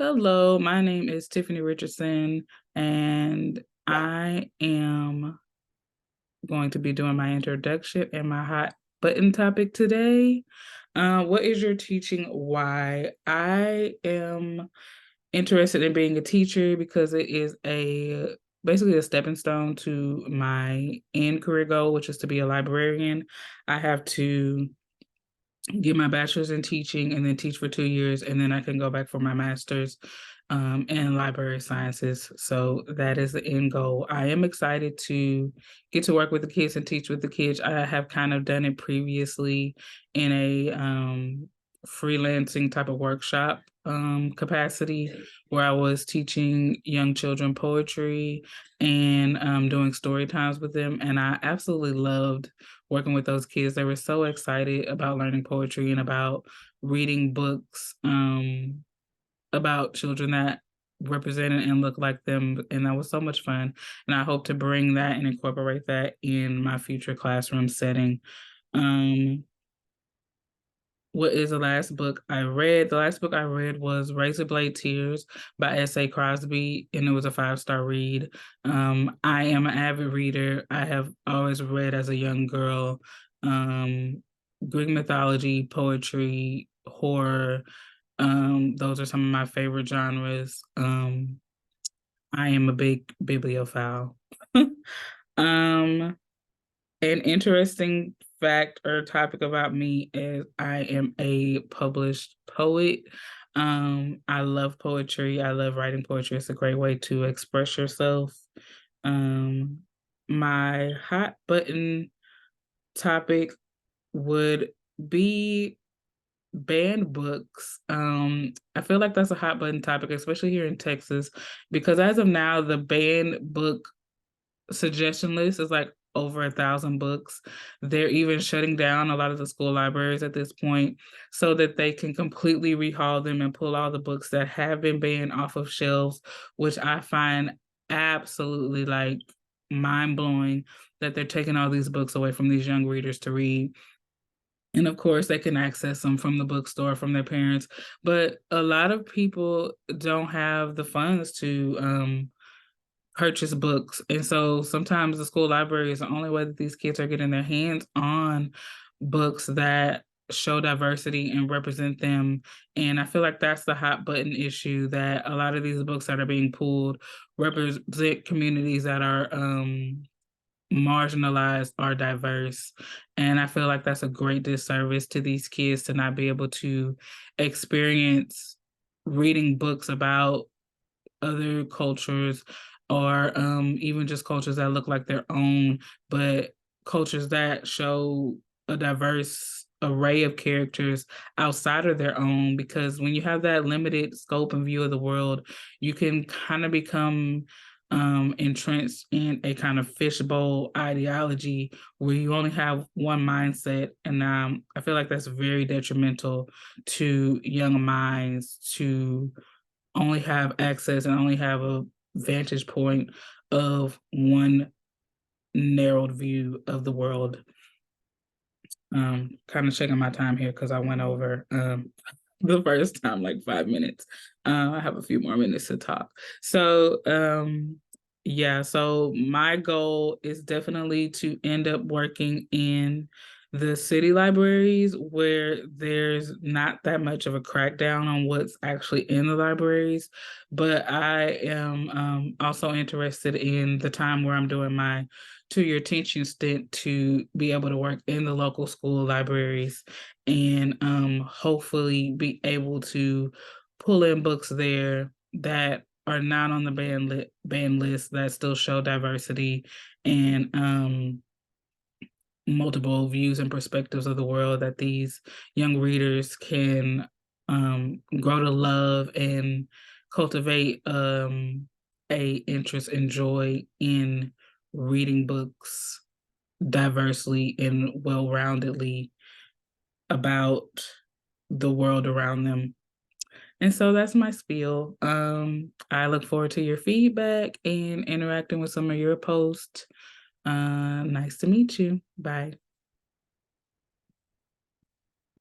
Hello, my name is Tiffany Richardson, and I am going to be doing my introduction and my hot button topic today. What is your teaching why? I am interested in being a teacher because it is a basically a stepping stone to my end career goal, which is to be a librarian. I have to get my bachelor's in teaching and then teach for 2 years, and then I can go back for my master's in library sciences. So that is the end goal. I am excited to get to work with the kids and teach with the kids. I have kind of done it previously in a freelancing type of workshop capacity where I was teaching young children poetry and doing story times with them. And I absolutely loved working with those kids. They were so excited about learning poetry and about reading books about children that represented and looked like them. And that was so much fun. And I hope to bring that and incorporate that in my future classroom setting. Um, what is the last book I read? The last book I read was Razor Blade Tears by S.A. Crosby, and it was a 5-star read. I am an avid reader. I have always read as a young girl Greek mythology, poetry, horror. Those are some of my favorite genres. I am a big bibliophile. um, an interesting fact or topic about me is I am a published poet. I love poetry. I love writing poetry. It's a great way to express yourself. Um, my hot button topic would be banned books. I feel like that's a hot button topic, especially here in Texas, because as of now, the banned book suggestion list is like over 1,000 books. They're even shutting down a lot of the school libraries at this point so that they can completely rehaul them and pull all the books that have been banned off of shelves, which I find absolutely like mind blowing that they're taking all these books away from these young readers to read. And of course, they can access them from the bookstore, from their parents. But a lot of people don't have the funds to purchase books. And so sometimes the school library is the only way that these kids are getting their hands on books that show diversity and represent them. And I feel like that's the hot button issue, that a lot of these books that are being pulled represent communities that are marginalized or diverse. And I feel like that's a great disservice to these kids to not be able to experience reading books about other cultures or even just cultures that look like their own, but cultures that show a diverse array of characters outside of their own. Because when you have that limited scope and view of the world, you can kind of become entrenched in a kind of fishbowl ideology where you only have one mindset. And I feel like that's very detrimental to young minds to only have access and only have a vantage point of one narrowed view of the world. Kind of checking my time here because I went over the first time like 5 minutes. I have a few more minutes to talk. So yeah, so my goal is definitely to end up working in the city libraries where there's not that much of a crackdown on what's actually in the libraries. But I am also interested in the time where I'm doing my 2-year teaching stint to be able to work in the local school libraries and hopefully be able to pull in books there that are not on the banned list that still show diversity and multiple views and perspectives of the world that these young readers can grow to love and cultivate a interest and joy in reading books diversely and well-roundedly about the world around them. And so that's my spiel. I look forward to your feedback and interacting with some of your posts. Nice to meet you. Bye.